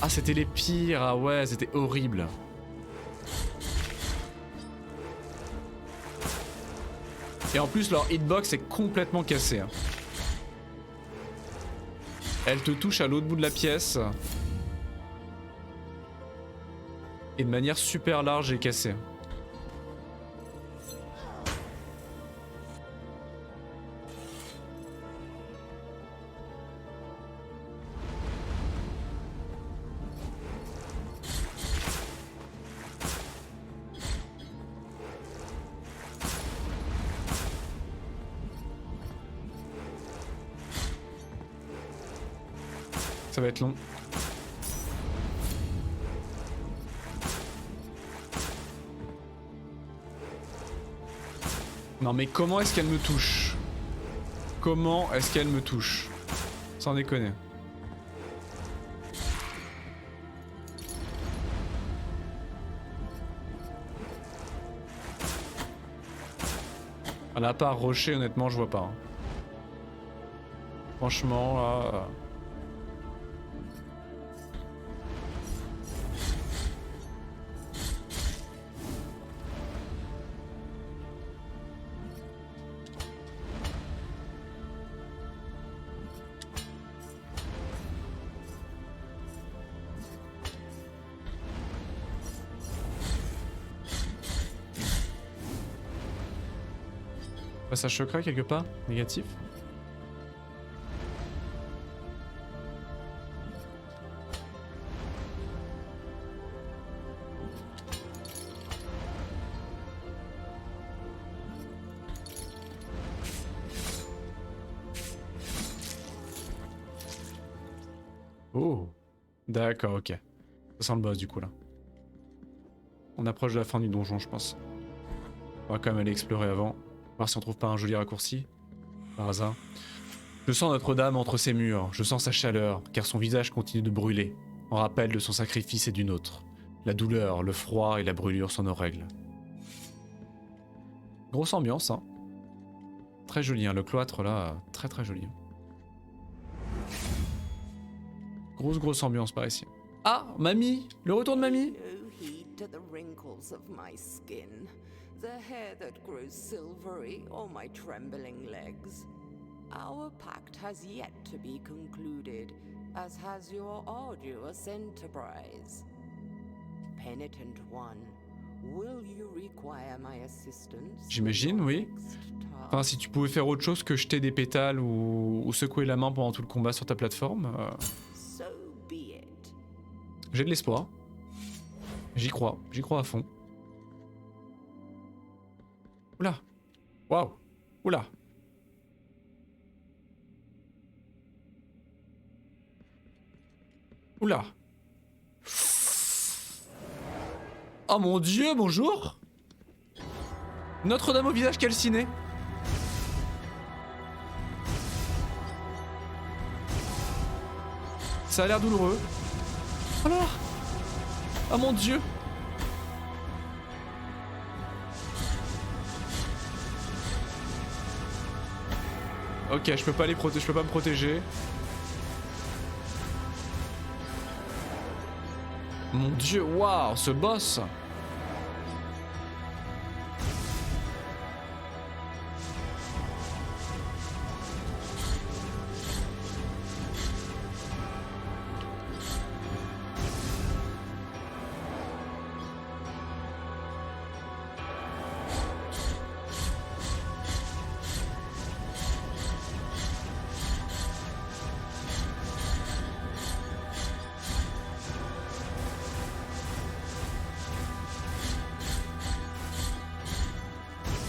Ah, c'était les pires. Ah ouais, c'était horrible. Et en plus, leur hitbox est complètement cassée. Elle te touche à l'autre bout de la pièce. Et de manière super large et cassée. Ça va être long. Non mais comment est-ce qu'elle me touche? Comment est-ce qu'elle me touche? Sans déconner. À part rocher, honnêtement, je vois pas. Hein. Franchement, là... Passage secret quelque part? Négatif? Oh, d'accord, ok. Ça sent le boss du coup là. On approche de la fin du donjon, je pense. On va quand même aller explorer avant. Voir si on trouve pas un joli raccourci. Par hasard. Je sens Notre-Dame entre ses murs. Je sens sa chaleur, car son visage continue de brûler. En rappel de son sacrifice et du nôtre. La douleur, le froid et la brûlure sont nos règles. Grosse ambiance, hein. Très joli, hein. Le cloître là, très très joli. Grosse ambiance par ici. Ah, mamie! Le retour de mamie! No heed to the wrinkles of my skin, the hair that grows silvery, or my trembling legs. Our pact has yet to be concluded, as has your arduous enterprise. Penitent one, will you require my assistance? J'imagine, oui. Enfin, si tu pouvais faire autre chose que jeter des pétales ou secouer la main pendant tout le combat sur ta plateforme. So be it. J'ai de l'espoir. J'y crois à fond. Oula. Waouh. Oula. Oula. Oh mon dieu, bonjour. Notre-Dame au visage calciné. Ça a l'air douloureux. Alors. Oh mon dieu. Ok, je peux pas me protéger. Mon dieu, waouh, ce boss.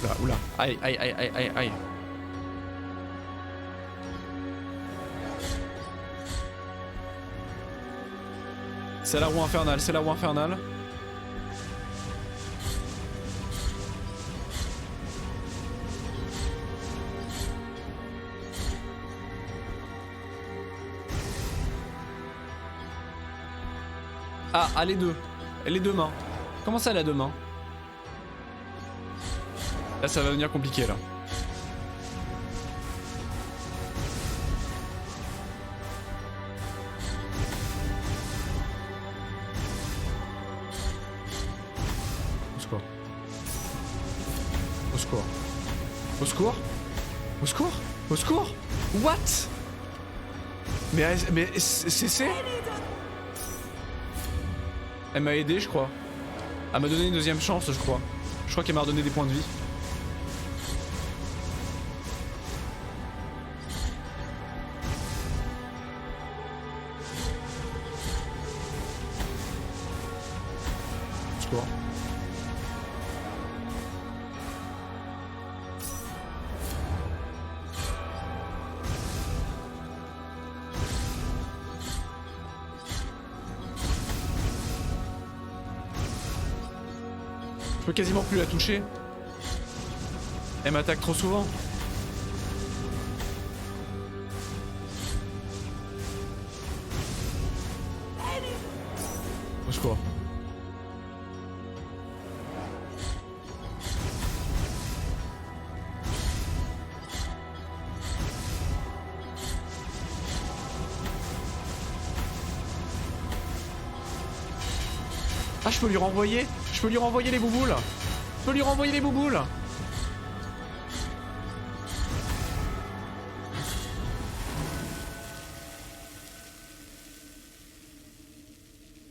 Oula, oula. Aïe, aïe, aïe, aïe, aïe, aïe. C'est la roue infernale, c'est la roue infernale. Ah, les deux. Les deux mains. Comment ça, les deux mains? Là, ça va devenir compliqué, là. Au secours. Au secours. Au secours. Au secours. Au secours. What? Mais c'est... Elle m'a aidé, je crois. Elle m'a donné une deuxième chance, je crois. Je crois qu'elle m'a redonné des points de vie. Au secours. Je peux quasiment plus la toucher. Elle m'attaque trop souvent. Au secours. Ah, je peux lui renvoyer? Je peux lui renvoyer les bouboules. Je peux lui renvoyer les bouboules.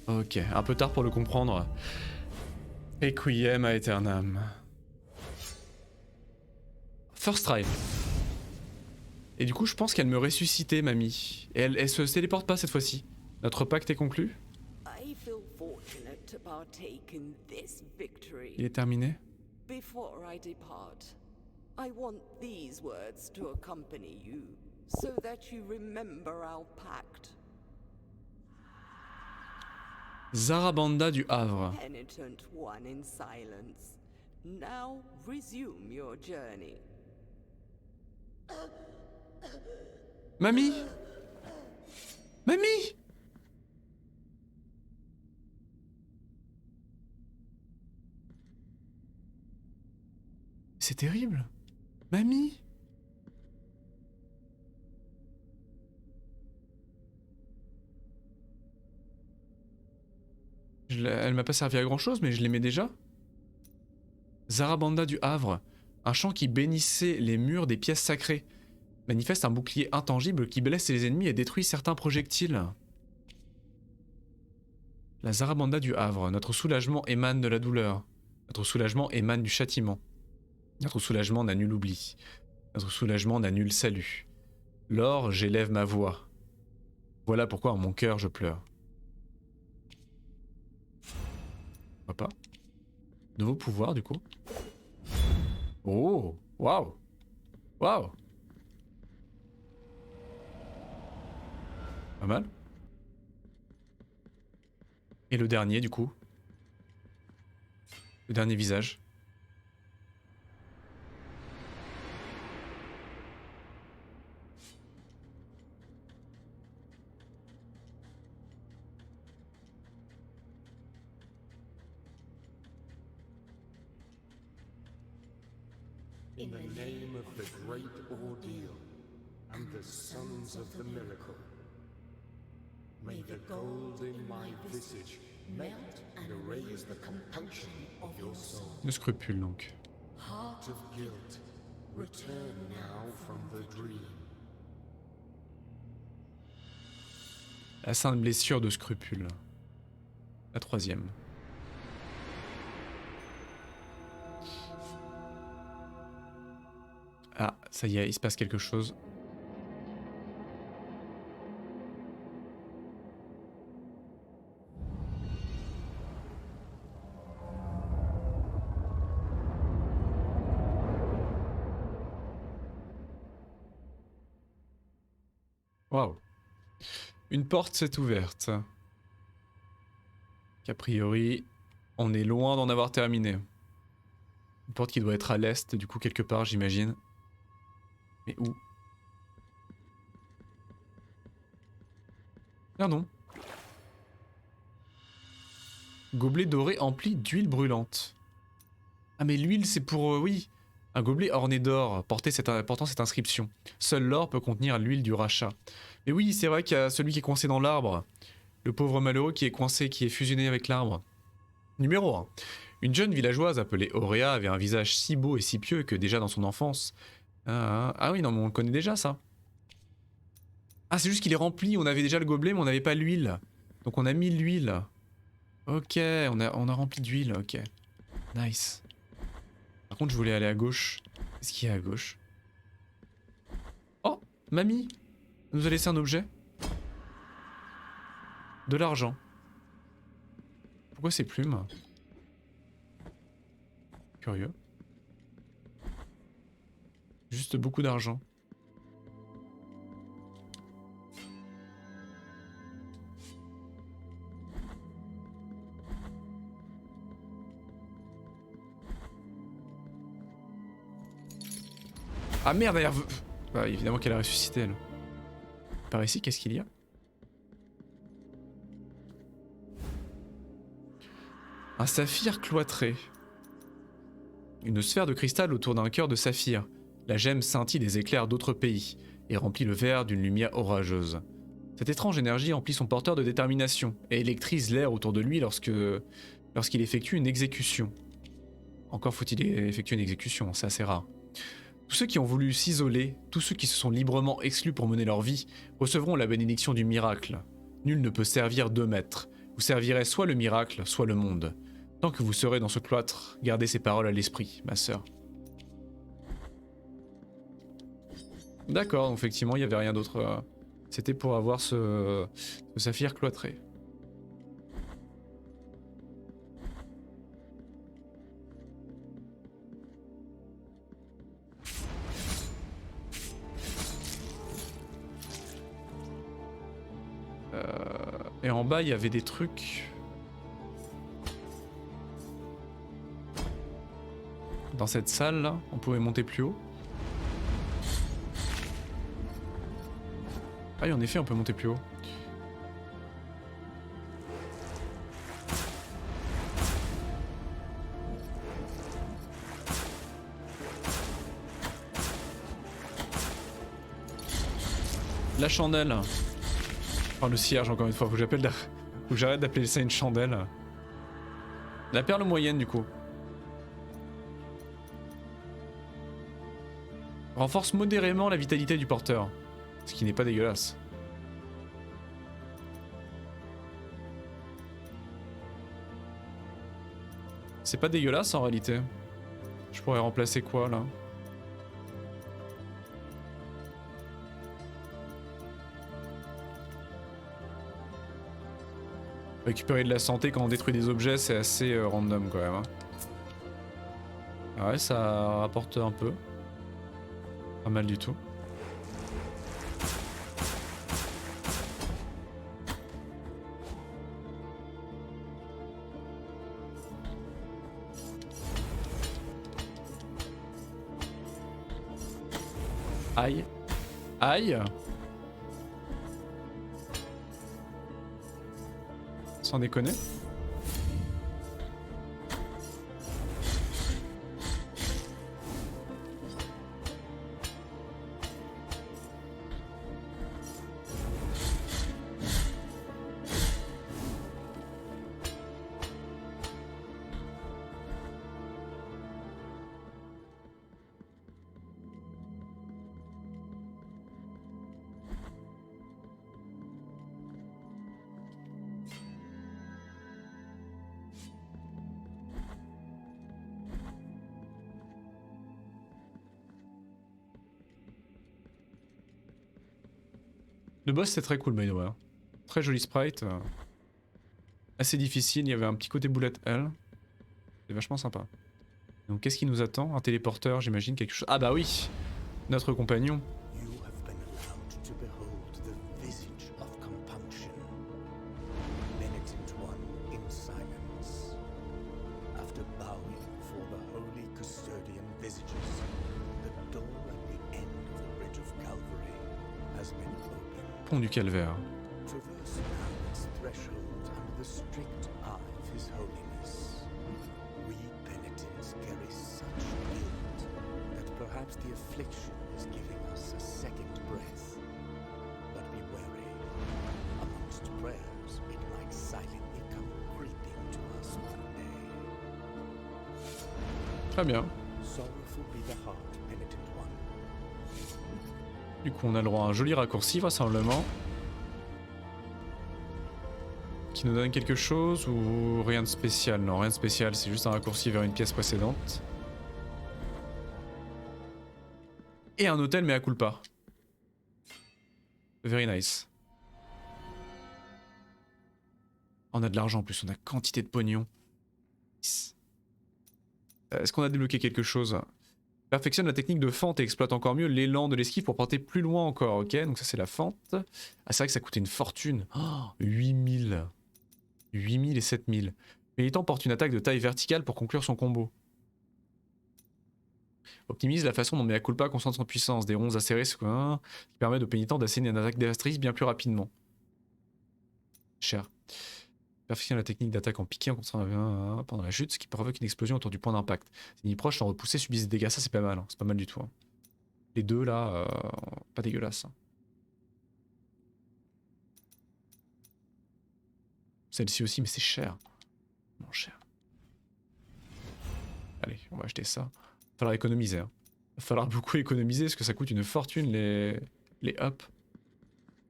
Ok, un peu tard pour le comprendre. Requiem à Aeternam. First try. Et du coup, je pense qu'elle me ressuscitait, mamie. Et elle se téléporte pas cette fois-ci. Notre pacte est conclu. I feel fortunate to partake in this victory. Il est terminé. Before I depart, I want these words to accompany you, so that you remember our pact. Zarabanda du Havre. Penitent one in silence. Now resume your journey. Mamie! Mamie! C'est terrible. Mamie! Elle m'a pas servi à grand chose, mais je l'aimais déjà. Zarabanda du Havre. Un chant qui bénissait les murs des pièces sacrées. Manifeste un bouclier intangible qui blesse les ennemis et détruit certains projectiles. La Zarabanda du Havre. Notre soulagement émane de la douleur. Notre soulagement émane du châtiment. Notre soulagement n'a nul oubli. Notre soulagement n'a nul salut. Lors, j'élève ma voix. Voilà pourquoi en mon cœur je pleure. Pourquoi pas? Nouveau pouvoir du coup. Oh, waouh, waouh. Pas mal. Et le dernier du coup. Le dernier visage. In the name of the great ordeal and the sons of the miracle, may the gold in my visage melt and erase the compunction of your soul. Le scrupule donc. Heart of guilt, return now from the dream. La sainte blessure de scrupule. La troisième. Ah, ça y est, il se passe quelque chose. Waouh. Une porte s'est ouverte. A priori, on est loin d'en avoir terminé. Une porte qui doit être à l'est, du coup quelque part j'imagine. Mais où? Ah non. Gobelet doré empli d'huile brûlante. Ah mais l'huile c'est pour... oui. Un gobelet orné d'or, portant cette inscription. Seul l'or peut contenir l'huile du rachat. Mais oui, c'est vrai qu'il y a celui qui est coincé dans l'arbre. Le pauvre malheureux qui est coincé, qui est fusionné avec l'arbre. Numéro 1. Une jeune villageoise appelée Auréa avait un visage si beau et si pieux que déjà dans son enfance... Ah oui, non mais on le connaît déjà ça. Ah c'est juste qu'il est rempli, on avait déjà le gobelet mais on n'avait pas l'huile. Donc on a mis l'huile. Ok, on a rempli d'huile, ok. Nice. Par contre je voulais aller à gauche. Qu'est-ce qu'il y a à gauche? Oh, mamie elle nous a laissé un objet. De l'argent. Pourquoi ces plumes? Curieux. Juste beaucoup d'argent. Ah merde, elle... bah, évidemment qu'elle a ressuscité elle. Par ici, qu'est-ce qu'il y a? Un saphir cloîtré. Une sphère de cristal autour d'un cœur de saphir. La gemme scintille des éclairs d'autres pays et remplit le verre d'une lumière orageuse. Cette étrange énergie emplit son porteur de détermination et électrise l'air autour de lui lorsqu'il effectue une exécution. Encore faut-il effectuer une exécution, c'est assez rare. Tous ceux qui ont voulu s'isoler, tous ceux qui se sont librement exclus pour mener leur vie, recevront la bénédiction du miracle. Nul ne peut servir deux maîtres. Vous servirez soit le miracle, soit le monde. Tant que vous serez dans ce cloître, gardez ces paroles à l'esprit, ma sœur. D'accord, donc effectivement, il n'y avait rien d'autre. C'était pour avoir ce saphir cloîtré. Et en bas, il y avait des trucs. Dans cette salle là, on pouvait monter plus haut. Ah oui, en effet, on peut monter plus haut. La chandelle. Enfin, le cierge, encore une fois, faut que j'arrête d'appeler ça une chandelle. La perle moyenne, du coup. Renforce modérément la vitalité du porteur. Ce qui n'est pas dégueulasse. C'est pas dégueulasse en réalité. Je pourrais remplacer quoi là? Récupérer de la santé quand on détruit des objets, c'est assez random quand même. Hein. Ouais, ça rapporte un peu. Pas mal du tout. Aïe. Aïe. Sans déconner. Le boss c'est très cool by the way. Très joli sprite. Assez difficile, il y avait un petit côté bullet hell. C'est vachement sympa. Donc qu'est-ce qui nous attend? Un téléporteur j'imagine, quelque chose... Ah bah oui! Notre compagnon. You have been allowed to behold the Pont du Calvaire. Traverse now its threshold under the strict eye of His Holiness. We penitents carry such guilt that perhaps the affliction is giving us a second breath. But be wary. Amongst prayers, it might silently come creeping to us one day. Très bien. Sorrowful be the heart, penitent one. Du coup, on a le droit à un joli raccourci, vraisemblablement. Qui nous donne quelque chose ou rien de spécial? Non, rien de spécial, c'est juste un raccourci vers une pièce précédente. Et un hôtel, mais à culpa. Very nice. On a de l'argent en plus, on a quantité de pognon. Est-ce qu'on a débloqué quelque chose? Perfectionne la technique de fente et exploite encore mieux l'élan de l'esquive pour porter plus loin encore, ok? Donc ça c'est la fente. Ah c'est vrai que ça coûtait une fortune. Oh, 8000. 8000 et 7000. Pénitent porte une attaque de taille verticale pour conclure son combo. Optimise la façon dont Mea Culpa concentre son puissance. Des ronds acérés qui permettent au pénitent d'asséner une attaque dévastatrice bien plus rapidement. Cher. Perfectionne la technique d'attaque en piqué en contre pendant la chute, ce qui provoque une explosion autour du point d'impact. Les ennemis proches sont repoussés, subissent des dégâts. Ça c'est pas mal, hein. C'est pas mal du tout. Hein. Les deux là, pas dégueulasse. Hein. Celle-ci aussi, mais c'est cher. Non, cher. Allez, on va acheter ça. Va falloir économiser. Hein. Va falloir beaucoup économiser parce que ça coûte une fortune les up.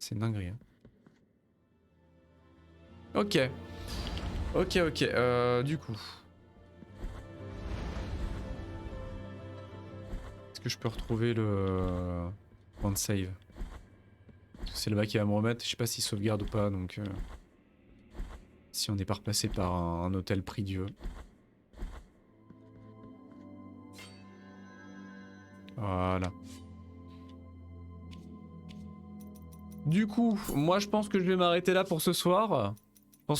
C'est une dinguerie. Hein. Ok. Ok. Du coup. Est-ce que je peux retrouver le point de save? C'est là-bas qui va me remettre. Je sais pas s'il sauvegarde ou pas, donc... Si on n'est pas replacé par un hôtel pris Dieu. Voilà. Du coup, moi je pense que je vais m'arrêter là pour ce soir.